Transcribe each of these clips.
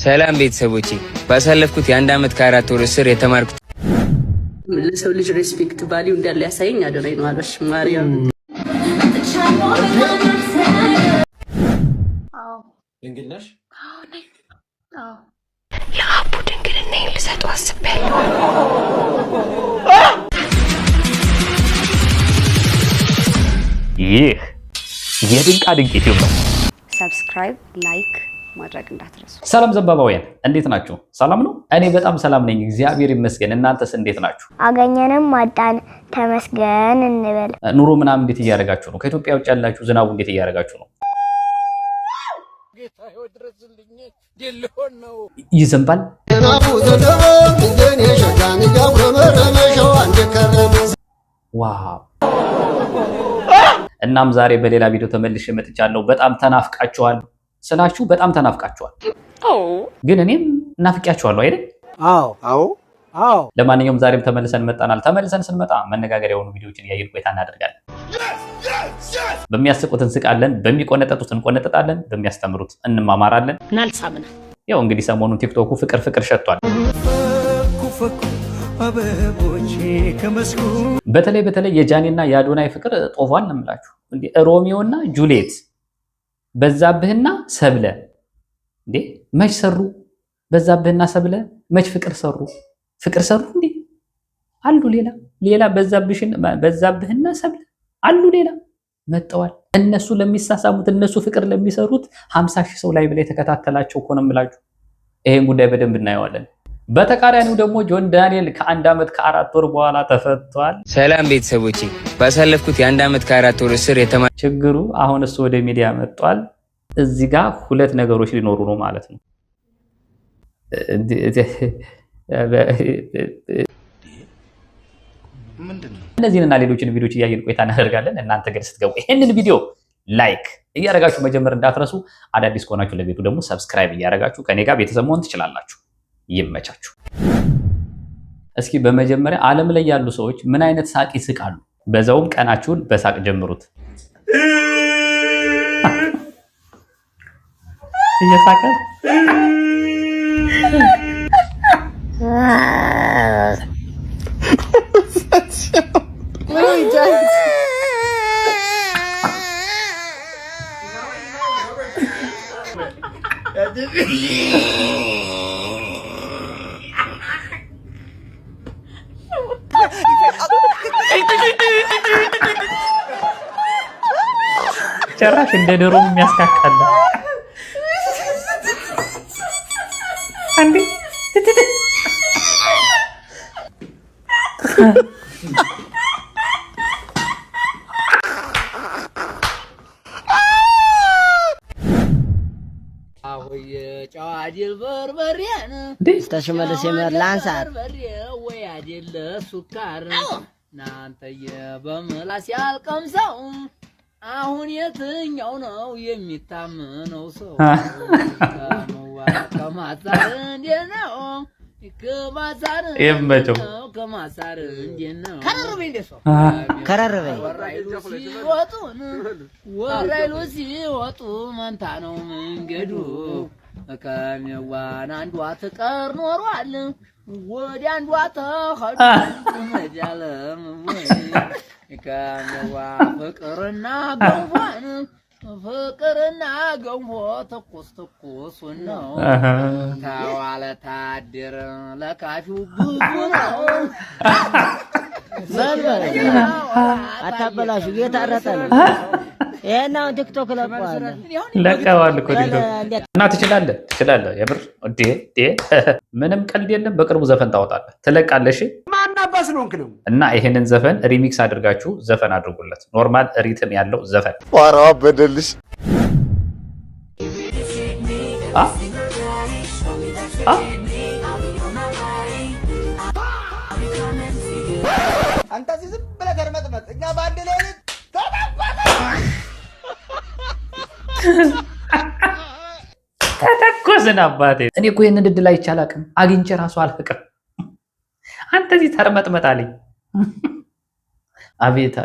ሰላም ቤተሰቦቼ፣ ባሳለፍኩት የአንድ ዓመት ከ4 ወር እስር የተማርኩት ለሰው ልጅ ሬስፔክት ቫልዩ እንዳለ ያሳየኝ አደረኝ ነው አለሽ ማርያም። ድንግል ነሽ? የአቡ ድንግልና ልሰጠው አስቤያለሁ። ይህ የድንቃ ድንቅ ዩቲዩብ ነው። ሰብስክራይብ፣ ላይክ ማድረግ እንዳትረሱ። ሰላም ዘንባባውያን እንዴት ናችሁ? ሰላም ነው? እኔ በጣም ሰላም ነኝ፣ እግዚአብሔር ይመስገን። እናንተስ እንዴት ናችሁ? አገኘንም ማጣን ተመስገን እንበል። ኑሮ ምናምን እንዴት እያደረጋችሁ ነው? ከኢትዮጵያ ውጭ ያላችሁ ዝናቡ እንዴት እያደረጋችሁ ነው? ይዘንባል? ዋው! እናም ዛሬ በሌላ ቪዲዮ ተመልሼ መጥቻለሁ። በጣም ተናፍቃችኋል ስላችሁ በጣም ተናፍቃችኋል። ግን እኔም ናፍቂያችኋለሁ አይደል? አዎ። ለማንኛውም ዛሬም ተመልሰን መጣናል። ተመልሰን ስንመጣ መነጋገሪያ የሆኑ ቪዲዮዎችን እያየን ቆይታ እናደርጋለን። በሚያስቁት እንስቃለን፣ በሚቆነጠጡት እንቆነጠጣለን፣ በሚያስተምሩት እንማማራለን። ናልሳምና ያው እንግዲህ ሰሞኑን ቲክቶኩ ፍቅር ሸቷል። በተለይ የጃኒና የአዶናይ ፍቅር ጦፏን ነው የምላችሁ። እንዴ ሮሚዮና ጁሊየት በዛብህና ሰብለ እንዴ መች ሰሩ? በዛብህና ሰብለ መች ፍቅር ሰሩ? እንዴ አሉ ሌላ በዛብህና ሰብለ አሉ ሌላ መጠዋል። እነሱ ለሚሳሳሙት እነሱ ፍቅር ለሚሰሩት 50,000 ሰው ላይ ብላይ ተከታተላቸው እኮ ነው የምላችሁ። ይሄን ጉዳይ በደንብ እናየዋለን። በተቃራኒው ደግሞ ጆን ዳንኤል ከ1 ዓመት ከ4 ወር በኋላ ተፈቷል። ሰላም ቤተሰቦቼ፣ ባሳለፍኩት የአንድ ዓመት ከ4 ወር እስር ችግሩ አሁን እሱ ወደ ሚዲያ መጥቷል። እዚህ ጋር 2 ነገሮች ሊኖሩ ነው ማለት ነው። እነዚህንና ሌሎችን ቪዲዮዎች እያየን ቆይታ እናደርጋለን። እናንተ ግን ስትገቡ ይሄንን ቪዲዮ ላይክ እያደረጋችሁ መጀመር እንዳትረሱ። አዳዲስ ከሆናችሁ ለቤቱ ደግሞ ሰብስክራይብ እያደረጋችሁ ከኔ ጋር ቤተሰብ መሆን ትችላላችሁ። ይመቻችሁ። እስኪ በመጀመሪያ ዓለም ላይ ያሉ ሰዎች ምን አይነት ሳቅ ይስቃሉ? በዛውም ቀናችሁን በሳቅ ጀምሩት። እየሳቀ ጭራሽ እንደ ድሮ የሚያስካካል አንዴ ጨዋዲል በርበሬን ተሽመለስ የመላንሳር ወይ አይደለ ሱካር ናንተየ በመላስ ያልቀምሰው አሁን የትኛው ነው የሚታመነው ሰው? ከማሳር እንዴት ነው? ከማሳር ይመቸው ከማሳር እንዴት ነው? ከረረበ ወራይሉ ሲወጡ መንታ ነው መንገዱ። ከሚዋን አንዷ ትቀር ኖሯል ወዲያ አንዷ ተኸዱ መጃለም ወይ ከሚዋ ፍቅርና ገንፎ ትኩስ ነው። ተዋለ ታድር ለካፊው ብዙ ነው። አታበላሹ፣ እየታረጠ ነው። ይሄን አሁን ቲክቶክ ለቀዋል እኮ እና ትችላለህ። የምር እንዴ ምንም ቀልድ የለም። በቅርቡ ዘፈን ታወጣለህ፣ ትለቃለሽ። ማናባስ ነው እንክለው እና ይሄንን ዘፈን ሪሚክስ አድርጋችሁ ዘፈን አድርጉለት። ኖርማል ሪትም ያለው ዘፈን ዋራው በደልሽ አንተ ዝም ብለህ ተርመጥመጥ፣ እኛ ባንድ ላይ ተተኮስን አባቴ። እኔ እኮ ይሄንን እድል አይቻል አቅም አግኝቼ ራሱ አልፍቅም። አንተ እዚህ ተርመጥመጥ አለኝ። አቤት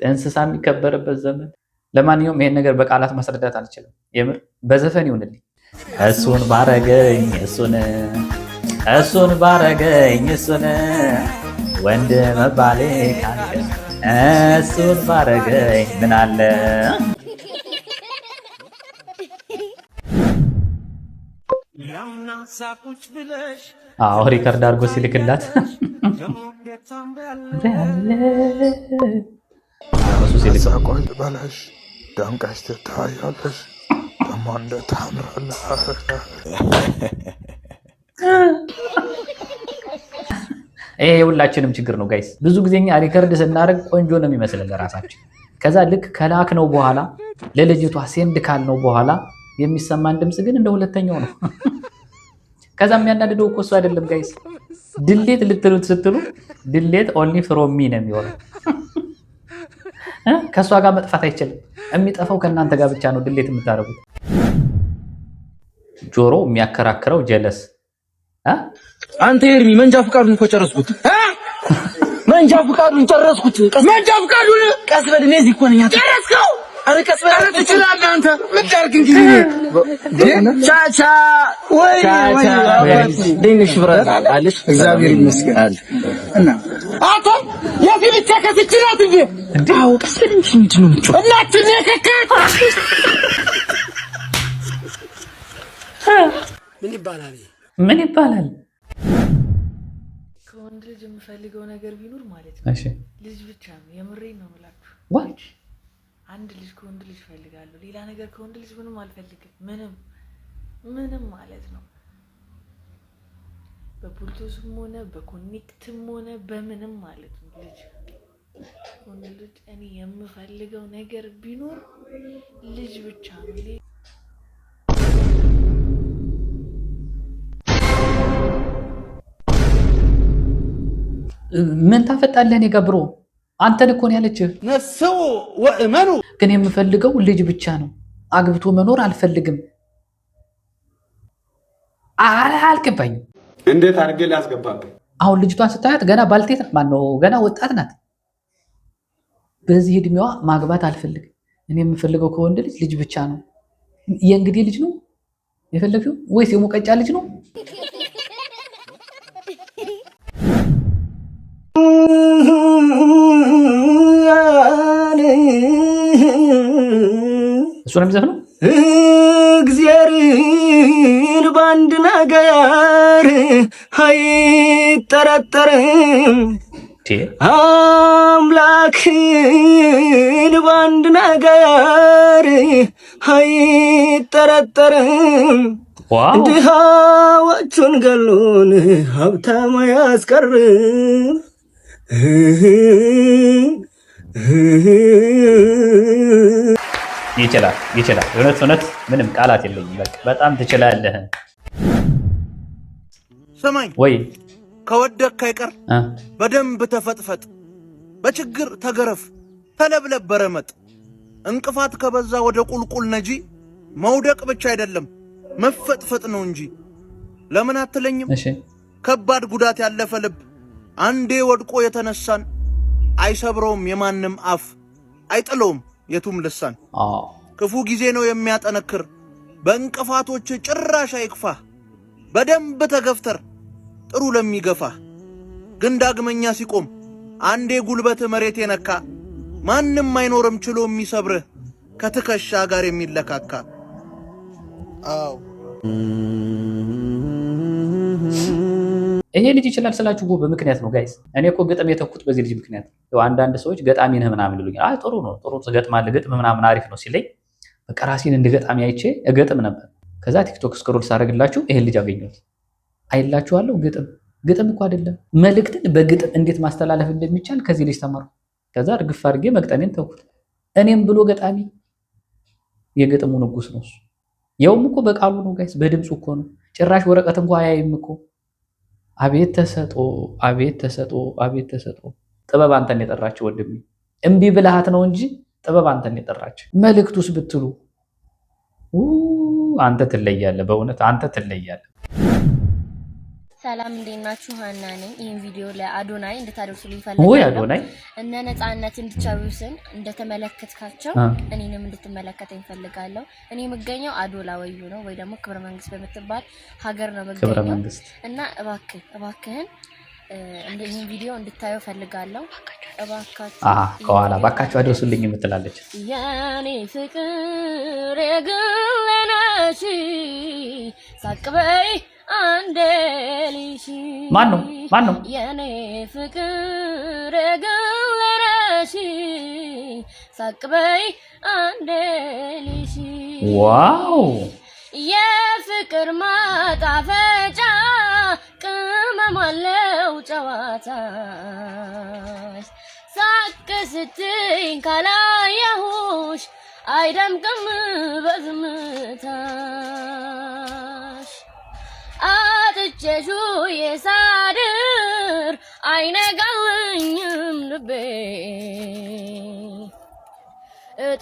እንስሳ የሚከበርበት ዘመን። ለማንኛውም ይሄን ነገር በቃላት ማስረዳት አልችልም። የምር በዘፈን ይሁንልኝ። እሱን ባረገኝ እሱን ባረገኝ እሱን ወንድ መባሌ ካለ እሱን ባረገኝ ምን አለ። አዎ ሪከርድ አድርጎ ሲልክላት ቆይ በለሽ ደምቀሽ ትታያለሽ ደሞ እንደ ታምራለሽ። ይሄ የሁላችንም ችግር ነው ጋይስ። ብዙ ጊዜኛ ሪከርድ ስናደርግ ቆንጆ ነው የሚመስለን ለራሳችን። ከዛ ልክ ከላክ ነው በኋላ ለልጅቷ ሴንድ ካል ነው በኋላ የሚሰማን ድምፅ ግን እንደ ሁለተኛው ነው። ከዛ የሚያናድደው እኮ እሱ አይደለም ጋይስ። ድሌት ልትሉት ስትሉ ድሌት ኦንሊ ፍሮም ሚ ነው የሚሆነው። ከእሷ ጋር መጥፋት አይችልም። የሚጠፋው ከእናንተ ጋር ብቻ ነው ድሌት የምታደርጉት። ጆሮ የሚያከራክረው ጀለስ አንተ ኤርሚ መንጃ ፍቃዱን እኮ ጨረስኩት። መንጃ ፍቃዱን ጨረስኩት። መንጃ ፍቃዱን ቀስ በል እኔ እዚህ እኮ ነኝ። ጨረስከው? አረ ቀስ በል ትችላለህ አንተ። ምን ታርክ እንጂ ቻቻ ወይ ደንሽ ብራዝ አለሽ። እግዚአብሔር ይመስገን እና አቶ የፊት ተከስችላት እንጂ እንዳው ቀስ በል እንጂ ምንድን ነው የምትጮህ? እናት ነከከ ምን ይባላል? ከወንድ ልጅ የምፈልገው ነገር ቢኖር ማለት ነው ልጅ ብቻ ነው። የምሬን ነው የምላችሁ። አንድ ልጅ ከወንድ ልጅ ፈልጋለሁ። ሌላ ነገር ከወንድ ልጅ ምንም አልፈልግም። ምንም ማለት ነው። በብሉቱዝም ሆነ በኮኔክትም ሆነ በምንም ማለት ነው። ልጅ ወንድ ልጅ እኔ የምፈልገው ነገር ቢኖር ልጅ ብቻ ነው። ምን ታፈጣለህ? እኔ ጋር ብሮ አንተን እኮ ነው ያለችህ። ነስው ወእመኑ ግን የምፈልገው ልጅ ብቻ ነው። አግብቶ መኖር አልፈልግም። አልገባኝም። እንዴት አድርጌ ላስገባብህ? አሁን ልጅቷን ስታያት ገና ባልቴት ማነው ገና ወጣት ናት። በዚህ እድሜዋ ማግባት አልፈልግም። እኔ የምፈልገው ከወንድ ልጅ ብቻ ነው። የእንግዲህ ልጅ ነው የፈለግሽው ወይስ የሙቀጫ ልጅ ነው? እሱ ነው የሚዘፍነው። እግዚአብሔርን በአንድ ነገር አይጠረጠርም፣ አምላክን በአንድ ነገር አይጠረጠርም። ድሃዎቹን ገሎን ሀብታም አያስቀርም። ይችላል። እውነት ምንም ቃላት የለኝም። በጣም ትችላለህ። ሰማኝ ወይ ከወደክ አይቀር በደንብ ተፈጥፈጥ፣ በችግር ተገረፍ፣ ተለብለብ በረመጥ። እንቅፋት ከበዛ ወደ ቁልቁል ነጂ፣ መውደቅ ብቻ አይደለም መፈጥፈጥ ነው እንጂ። ለምን አትለኝም? ከባድ ጉዳት ያለፈ ልብ አንዴ ወድቆ የተነሳን አይሰብረውም የማንም አፍ፣ አይጥለውም የቱም ልሳን። ክፉ ጊዜ ነው የሚያጠነክር፣ በእንቅፋቶች ጭራሽ አይክፋህ። በደንብ ተገፍተር ጥሩ ለሚገፋህ፣ ግን ዳግመኛ ሲቆም አንዴ ጉልበት መሬት የነካ ማንም አይኖርም ችሎ የሚሰብርህ ከትከሻ ጋር የሚለካካ። አዎ ይሄ ልጅ ይችላል ስላችሁ እኮ በምክንያት ነው ጋይስ። እኔ እኮ ግጥም የተኩት በዚህ ልጅ ምክንያት ነው። አንዳንድ ሰዎች ገጣሚ ነህ ምናምን ይሉኛል። አይ ጥሩ ነው፣ ጥሩ ትገጥማለህ፣ ግጥም ምናምን አሪፍ ነው ሲለኝ በቃ ራሴን እንደ ገጣሚ አይቼ እገጥም ነበር። ከዛ ቲክቶክ ስክሮል ሳደርግላችሁ ይሄን ልጅ አገኘሁት። አይላችኋለሁ ግጥም እኮ አይደለም መልእክትን በግጥም እንዴት ማስተላለፍ እንደሚቻል ከዚህ ልጅ ተማርኩ። ከዛ እርግፍ አድርጌ መግጠሜን ተውኩት። እኔም ብሎ ገጣሚ የግጥሙ ንጉስ ነው እሱ። ያውም እኮ በቃሉ ነው ጋይስ፣ በድምፁ እኮ ነው። ጭራሽ ወረቀት እንኳን አያይም እኮ። አቤት ተሰጦ፣ አቤት ተሰጦ፣ አቤት ተሰጦ። ጥበብ አንተን የጠራችው ወንድሜ፣ እምቢ ብልሃት ነው እንጂ ጥበብ አንተን የጠራችው። መልእክቱስ ብትሉ አንተ ትለያለህ፣ በእውነት አንተ ትለያለህ። ሰላም እንዴት ናችሁ? ሀና ነኝ። ይሄን ቪዲዮ ለአዶናይ እንድታደርሱልኝ ፈልጋለሁ። ወይ አዶናይ እነ ነፃነት እንድቻሉስን እንደተመለከትካቸው እኔንም እንድትመለከተኝ ፈልጋለሁ። እኔ የምገኘው አዶላ ወዩ ነው ወይ ደግሞ ክብረ መንግስት በምትባል ሀገር ነው የምገኘው እና እባክህን ይሄን ቪዲዮ እንድታዩ ፈልጋለሁ። እባካችሁ ከኋላ እባካችሁ አድርሱልኝ የምትላለች የኔ ፍቅር የግለነሽ ሳቅበይ አንደሊሽ ማን ነው የኔ ፍቅር የግለነሽ ሳቅበይ አንደሊሽ ዋው የፍቅር ማጣፈጫ ቅመም አለው ጨዋታሽ ሳቅ ስትይኝ ካላየሁሽ አይደምቅም በዝምታሽ አጥቼሽ የሳድር አይነጋልኝም ልቤ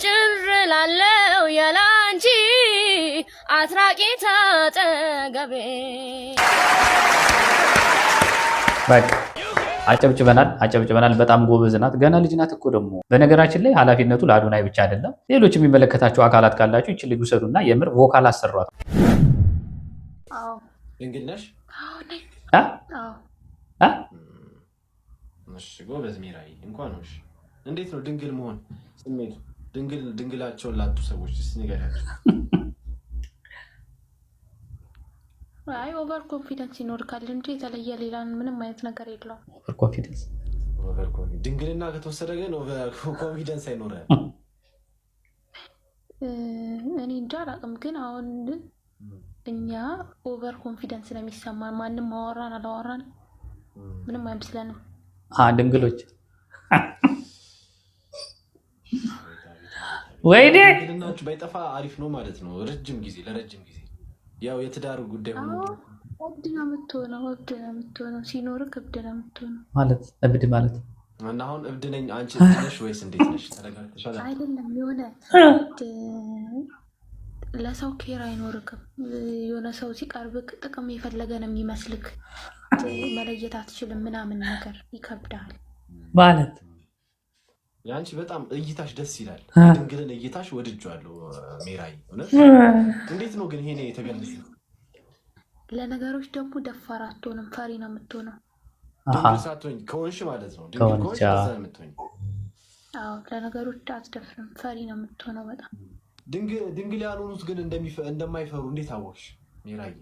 ጭር ላለው ያላንቺ አትራቂታ ጠገቤ በቃ አጨብጭበናል። በጣም ጎበዝ ናት። ገና ልጅ ናት እኮ ደግሞ። በነገራችን ላይ ኃላፊነቱ ለአዶናይ ብቻ አይደለም። ሌሎች የሚመለከታቸው አካላት ካላችሁ ይህችን ልጅ ውሰዱና የምር ቮካል አሰሯት። ድንግል ነሽ? እሺ ጎበዝ ሚራይ እንኳን ነው። እንዴት ነው ድንግል መሆን ስሜቱ? ድንግላቸውን ላጡ ሰዎች ንገሪያቸው። አይ ኦቨር ኮንፊደንስ ይኖርካል እንጂ የተለየ ሌላ ምንም አይነት ነገር የለውም። ኦቨር ኮንፊደንስ ድንግልና ከተወሰደ ግን ኦቨር ኮንፊደንስ አይኖርም። እኔ እንጃ አላውቅም፣ ግን አሁን እኛ ኦቨር ኮንፊደንስ ነው የሚሰማን። ማንም አወራን አላወራን ምንም አይመስለንም። ድንግሎች ወይኔ ድንግልናችሁ ባይጠፋ አሪፍ ነው ማለት ነው። ለረጅም ጊዜ ያው የትዳር ጉዳይ ሆኖ እብድ ነው የምትሆነው ሲኖርክ እብድ ነው የምትሆነው ማለት እብድ ማለት እና አሁን እብድ ነኝ አንቺ እብድ ነሽ ወይስ እንዴት ነሽ? ተረጋግተሻል? አይደለም የሆነ ለሰው ኬር አይኖርክም። የሆነ ሰው ሲቀርብክ ጥቅም የፈለገ ነው የሚመስልክ። መለየት አትችልም ምናምን ነገር ይከብዳል ማለት ያንቺ በጣም እይታሽ ደስ ይላል። ድንግልን እይታሽ ወድጃለሁ ሜራይ። እንዴት ነው ግን ይሄኔ የተገለጸው? ለነገሮች ደግሞ ደፋር አትሆንም፣ ፈሪ ነው የምትሆነው። ድንግል ሳትሆኝ ከሆንሽ ማለት ነው። ድንግል ከሆንሽ ከዛ ነው የምትሆኝ። አዎ ለነገሮች አትደፍርም፣ ፈሪ ነው የምትሆነው በጣም። ድንግል ያልሆኑት ግን እንደማይፈሩ እንዴት አወቅሽ ሜራይ?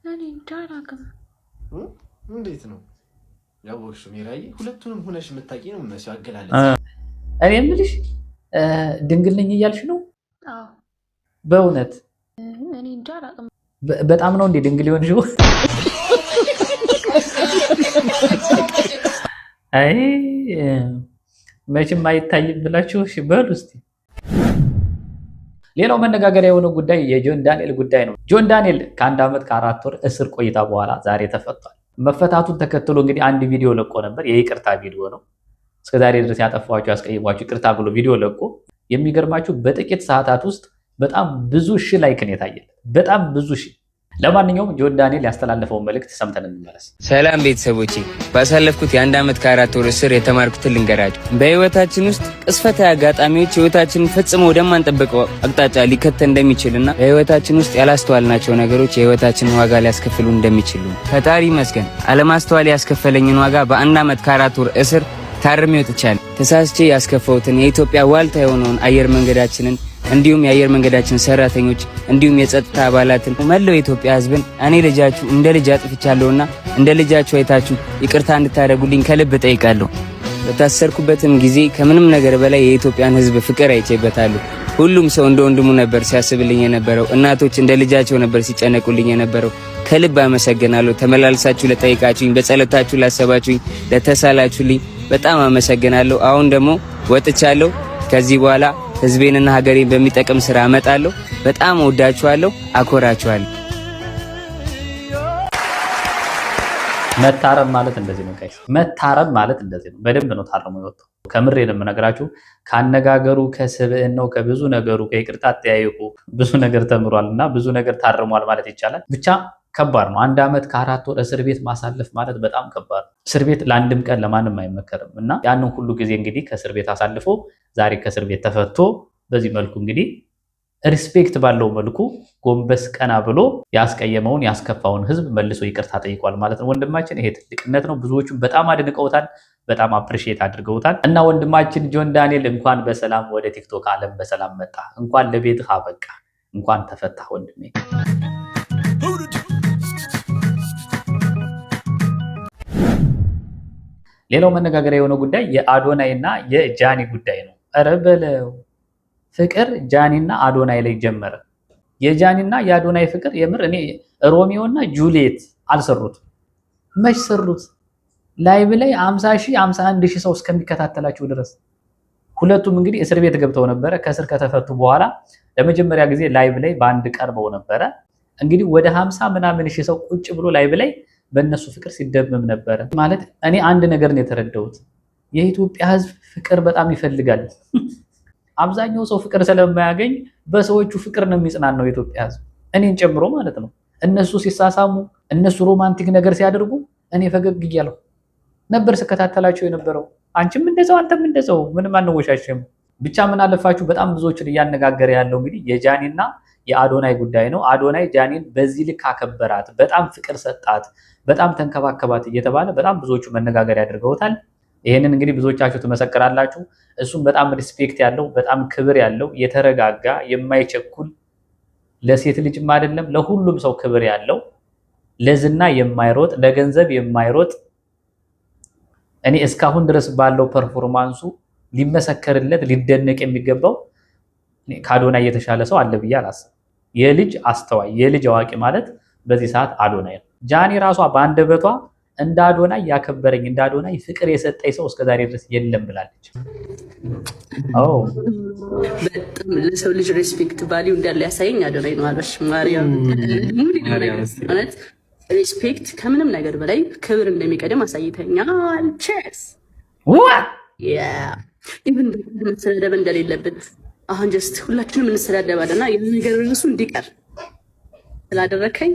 እኔ እንጃ አላውቅም። እንዴት ነው ያወቅሽው ሜራይ? ሁለቱንም ሆነሽ የምታውቂ ነው መስሎ አገላለጽ። እኔ የምልሽ ድንግል ነኝ እያልሽ ነው? አዎ በእውነት እኔ እንጃ አላውቅም። በጣም ነው እንዴ ድንግል ይሆንሽው? አይ መቼም አይታይም ብላችሁ እሺ በሉ እስቲ። ሌላው መነጋገሪያ የሆነው ጉዳይ የጆን ዳንኤል ጉዳይ ነው። ጆን ዳንኤል ከ1 ዓመት ከ4 ወር እስር ቆይታ በኋላ ዛሬ ተፈቷል። መፈታቱን ተከትሎ እንግዲህ አንድ ቪዲዮ ለቆ ነበር። የይቅርታ ቪዲዮ ነው። እስከዛሬ ድረስ ያጠፋችሁ ያስቀይሟችሁ ይቅርታ ብሎ ቪዲዮ ለቆ የሚገርማችሁ በጥቂት ሰዓታት ውስጥ በጣም ብዙ ሺህ ላይክን የታየለት በጣም ብዙ ሺህ። ለማንኛውም ጆን ዳንኤል ያስተላለፈውን መልእክት ሰምተን እንመለስ። ሰላም ቤተሰቦቼ፣ ባሳለፍኩት የ1 ዓመት ከ4 ወር እስር የተማርኩትን ልንገራችሁ። በህይወታችን ውስጥ ቅስፈታዊ አጋጣሚዎች ህይወታችንን ፈጽሞ ወደማንጠብቀው አቅጣጫ ሊከተል እንደሚችልና በህይወታችን ውስጥ ያላስተዋልናቸው ነገሮች የህይወታችንን ዋጋ ሊያስከፍሉ እንደሚችሉ ፈጣሪ ይመስገን። አለማስተዋል ያስከፈለኝን ዋጋ በ1 ዓመት ከ4 ወር እስር ታርሜ ወጥቻለሁ። ተሳስቼ ያስከፈውትን የኢትዮጵያ ዋልታ የሆነውን አየር መንገዳችንን እንዲሁም የአየር መንገዳችን ሰራተኞች እንዲሁም የጸጥታ አባላትን መላው የኢትዮጵያ ህዝብን እኔ ልጃችሁ እንደ ልጅ አጥፍቻለሁና እንደ ልጃችሁ አይታችሁ ይቅርታ እንድታደርጉልኝ ከልብ ጠይቃለሁ። በታሰርኩበትም ጊዜ ከምንም ነገር በላይ የኢትዮጵያን ህዝብ ፍቅር አይቼበታለሁ። ሁሉም ሰው እንደ ወንድሙ ነበር ሲያስብልኝ የነበረው። እናቶች እንደ ልጃቸው ነበር ሲጨነቁልኝ የነበረው። ከልብ አመሰግናለሁ። ተመላልሳችሁ ለጠይቃችሁኝ፣ በጸሎታችሁ ላሰባችሁኝ፣ ለተሳላችሁልኝ በጣም አመሰግናለሁ። አሁን ደግሞ ወጥቻለሁ። ከዚህ በኋላ ህዝቤንና ሀገሬን በሚጠቅም ስራ አመጣለሁ። በጣም ወዳችኋለሁ፣ አኮራችኋለሁ። መታረም ማለት እንደዚህ ነው ጋይስ። መታረም ማለት እንደዚህ ነው። በደንብ ነው ታርሞ የወጣው። ከምሬ ነው የምነግራችሁ። ካነጋገሩ፣ ከስብዕናው፣ ከብዙ ነገሩ፣ ከይቅርታ አጠያየቁ ብዙ ነገር ተምሯልና ብዙ ነገር ታርሟል ማለት ይቻላል። ብቻ ከባድ ነው። 1 ዓመት ከ4 ወር እስር ቤት ማሳለፍ ማለት በጣም ከባድ ነው። እስር ቤት ለአንድም ቀን ለማንም አይመከርም እና ያንን ሁሉ ጊዜ እንግዲህ ከእስር ቤት አሳልፎ ዛሬ ከእስር ቤት ተፈቶ በዚህ መልኩ እንግዲህ ሪስፔክት ባለው መልኩ ጎንበስ ቀና ብሎ ያስቀየመውን ያስከፋውን ህዝብ መልሶ ይቅርታ ጠይቋል ማለት ነው። ወንድማችን ይሄ ትልቅነት ነው። ብዙዎቹ በጣም አድንቀውታል፣ በጣም አፕሪሺየት አድርገውታል። እና ወንድማችን ጆን ዳንኤል እንኳን በሰላም ወደ ቲክቶክ ዓለም በሰላም መጣ፣ እንኳን ለቤትህ አበቃ፣ እንኳን ተፈታ ወንድሜ። ሌላው መነጋገሪያ የሆነው ጉዳይ የአዶናይ እና የጃኒ ጉዳይ ነው። ኧረ በለው ፍቅር ጃኒና አዶናይ ላይ ጀመረ። የጃኒና የአዶናይ ፍቅር የምር እኔ ሮሚዮና ጁሊየት አልሰሩት። መች ሰሩት? ላይቭ ላይ 50,000 51,000 ሰው እስከሚከታተላቸው ድረስ። ሁለቱም እንግዲህ እስር ቤት ገብተው ነበረ። ከእስር ከተፈቱ በኋላ ለመጀመሪያ ጊዜ ላይቭ ላይ በአንድ ቀርበው ነበረ። እንግዲህ ወደ 50 ምናምን ሺህ ሰው ቁጭ ብሎ ላይቭ ላይ በእነሱ ፍቅር ሲደመም ነበረ። ማለት እኔ አንድ ነገር ነው የተረዳሁት፣ የኢትዮጵያ ሕዝብ ፍቅር በጣም ይፈልጋል። አብዛኛው ሰው ፍቅር ስለማያገኝ በሰዎቹ ፍቅር ነው የሚጽናናው የኢትዮጵያ ሕዝብ፣ እኔን ጨምሮ ማለት ነው። እነሱ ሲሳሳሙ፣ እነሱ ሮማንቲክ ነገር ሲያደርጉ እኔ ፈገግ እያለሁ ነበር ስከታተላቸው የነበረው። አንቺም እንደዛው አንተም እንደዛው፣ ምንም አንወሻሽም። ብቻ ምን አለፋችሁ በጣም ብዙዎችን እያነጋገረ ያለው እንግዲህ የጃኒና የአዶናይ ጉዳይ ነው። አዶናይ ጃኒን በዚህ ልክ አከበራት፣ በጣም ፍቅር ሰጣት፣ በጣም ተንከባከባት እየተባለ በጣም ብዙዎቹ መነጋገር ያደርገውታል። ይሄንን እንግዲህ ብዙዎቻችሁ ትመሰክራላችሁ። እሱም በጣም ሪስፔክት ያለው በጣም ክብር ያለው የተረጋጋ የማይቸኩል ለሴት ልጅም አይደለም ለሁሉም ሰው ክብር ያለው ለዝና የማይሮጥ ለገንዘብ የማይሮጥ እኔ እስካሁን ድረስ ባለው ፐርፎርማንሱ ሊመሰከርለት ሊደነቅ የሚገባው ከአዶናይ የተሻለ ሰው አለ ብዬ አላስብም። የልጅ አስተዋይ የልጅ አዋቂ ማለት በዚህ ሰዓት አዶናይ ነው። ጃኒ ራሷ በአንደበቷ እንደ አዶናይ ያከበረኝ እንደ አዶናይ ፍቅር የሰጠኝ ሰው እስከዛሬ ድረስ የለም ብላለች። በጣም ለሰው ልጅ ሬስፔክት ቫሊዩ እንዳለ ያሳየኝ አዶናይ ነው አለሽ ማርያም። እውነት ሬስፔክት ከምንም ነገር በላይ ክብር እንደሚቀድም አሳይተኛል። ቼርስ ኢቭን መሰዳደብ እንደሌለበት አሁን ጀስት ሁላችንም እንሰዳደባለና ያን ነገር ራሱ እንዲቀር ስላደረከኝ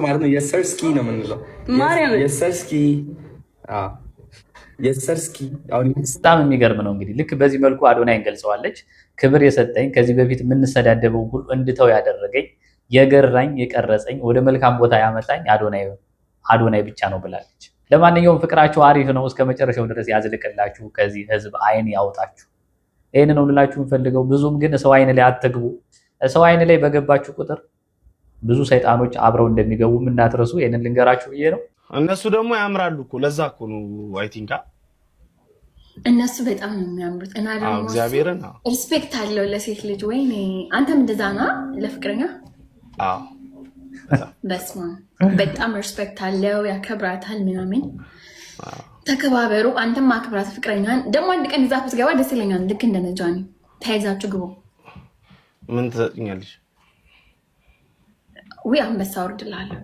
ማለት ነው። የሰርስኪ ነው የምንለው ማርያም የሰርስኪ የሰርስኪ። በጣም የሚገርም ነው። እንግዲህ ልክ በዚህ መልኩ አዶናይ እንገልጸዋለች። ክብር የሰጠኝ ከዚህ በፊት የምንሰዳደበው ሁሉ እንድተው ያደረገኝ የገራኝ የቀረጸኝ ወደ መልካም ቦታ ያመጣኝ አዶናይ ብቻ ነው ብላለች። ለማንኛውም ፍቅራችሁ አሪፍ ነው፣ እስከ መጨረሻው ድረስ ያዝልቅላችሁ፣ ከዚህ ህዝብ አይን ያውጣችሁ። ይህን ነው ልላችሁ የምፈልገው። ብዙም ግን ሰው አይን ላይ አትግቡ። ሰው አይን ላይ በገባችሁ ቁጥር ብዙ ሰይጣኖች አብረው እንደሚገቡ እንዳትረሱ። ይሄንን ልንገራችሁ ብዬ ነው። እነሱ ደግሞ ያምራሉ እኮ ለዛ እኮ ነው አይ ቲንክ እነሱ በጣም ነው የሚያምሩት። እና ደግሞ እግዚአብሔርን ሪስፔክት አለው ለሴት ልጅ። ወይኔ አንተም እንደዛ ነው ለፍቅረኛ? አዎ በስማ በጣም ሪስፔክት አለው፣ ያከብራታል ምናምን። ተከባበሩ። አንተም አክብራት ፍቅረኛን። ደግሞ አንድ ቀን እዛ ብትገባ ደስ ይለኛል። ልክ እንደ ጃኒ ተያይዛችሁ ግቡ። ምን ትሰጥኛለሽ? ወይ አንበሳ ወርድላለሁ።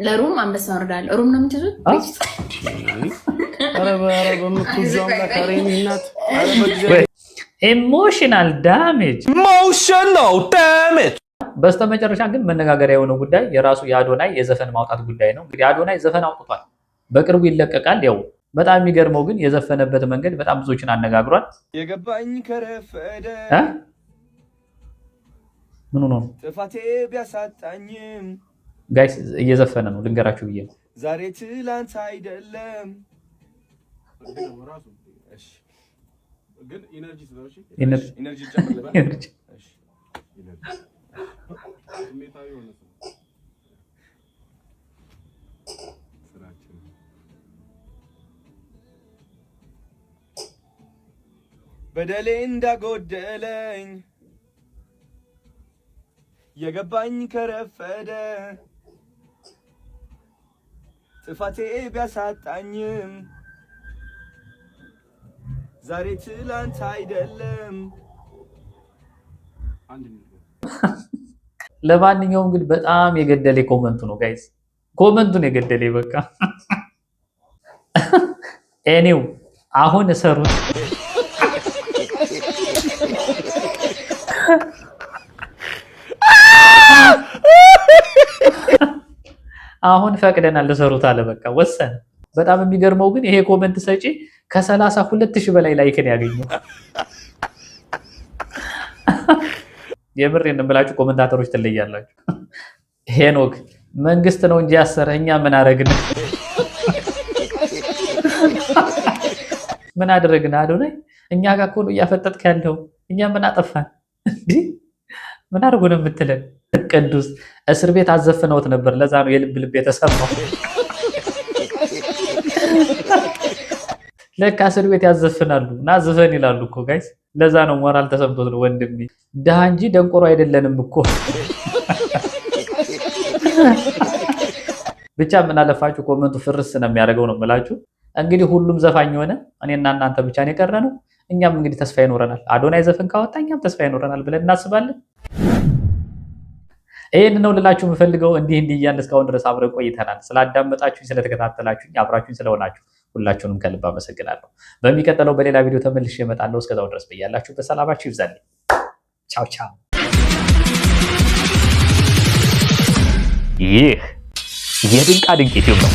ለሩም አንበሳ ወርዳለሁ። ሩም ነው የምትይዙት? ኢሞሽናል ዳሜጅ። በስተመጨረሻ ግን መነጋገሪያ የሆነው ጉዳይ የራሱ የአዶናይ የዘፈን ማውጣት ጉዳይ ነው። እንግዲህ አዶናይ ዘፈን አውጥቷል፣ በቅርቡ ይለቀቃል። ያው በጣም የሚገርመው ግን የዘፈነበት መንገድ በጣም ብዙዎችን አነጋግሯል። የገባኝ ከረፈደ ምን ነው ጥፋቴ ቢያሳጣኝም ጋይስ እየዘፈነ ነው ልንገራችሁ ብዬ ነው። ዛሬ ትላንት አይደለም ግን ኢነርጂ ስለሆነሽ ኢነርጂ ጨምርልኝ። በደሌ እንዳጎደለኝ የገባኝ ከረፈደ ጥፋቴ ቢያሳጣኝም ዛሬ ትላንት አይደለም። ለማንኛውም ግን በጣም የገደለ ኮመንቱ ነው ጋይስ፣ ኮመንቱን የገደለ በቃ ኤኒው አሁን እሰሩት። አሁን ፈቅደናል ልሰሩት አለ። በቃ ወሰነ። በጣም የሚገርመው ግን ይሄ ኮመንት ሰጪ ከ32,000 በላይ ላይክን ያገኘው። የምሬን ብላችሁ ኮመንታተሮች ትለያላችሁ። ሄኖክ መንግስት ነው እንጂ ያሰረህ እኛ ምን አደረግን? ምን አደረግን? አዶናይ እኛ ጋር እኮ ነው እያፈጠጥክ ያለው። እኛ ምን አጠፋን? እንዴ ምን አድርጎ ነው የምትለን? ቅዱስ እስር ቤት አዘፍነውት ነበር። ለዛ ነው የልብ ልብ የተሰማው። ለካ እስር ቤት ያዘፍናሉ እና ዝፈን ይላሉ እኮ ጋይስ። ለዛ ነው ሞራል ተሰምቶት ነው ወንድሜ። ደሃ እንጂ ደንቆሮ አይደለንም እኮ። ብቻ ምን አለፋችሁ ኮመንቱ ፍርስ ነው የሚያደርገው ነው የምላችሁ። እንግዲህ ሁሉም ዘፋኝ ሆነ፣ እኔና እናንተ ብቻ ነው የቀረነው። እኛም እንግዲህ ተስፋ ይኖረናል። አዶናይ ዘፈን ካወጣ እኛም ተስፋ ይኖረናል ብለን እናስባለን። ይሄን ነው ልላችሁ የምፈልገው። እንዲህ እያልን እስካሁን ድረስ አብረን ቆይተናል። ስላዳመጣችሁኝ፣ ስለተከታተላችሁኝ፣ አብራችሁኝ ስለሆናችሁ ሁላችሁንም ከልብ አመሰግናለሁ። በሚቀጥለው በሌላ ቪዲዮ ተመልሼ እመጣለሁ። እስከዛው ድረስ በያላችሁ በሰላማችሁ ይብዛልኝ። ቻው ቻው። ይህ የድንቃ ድንቅ ዩቲዩብ ነው።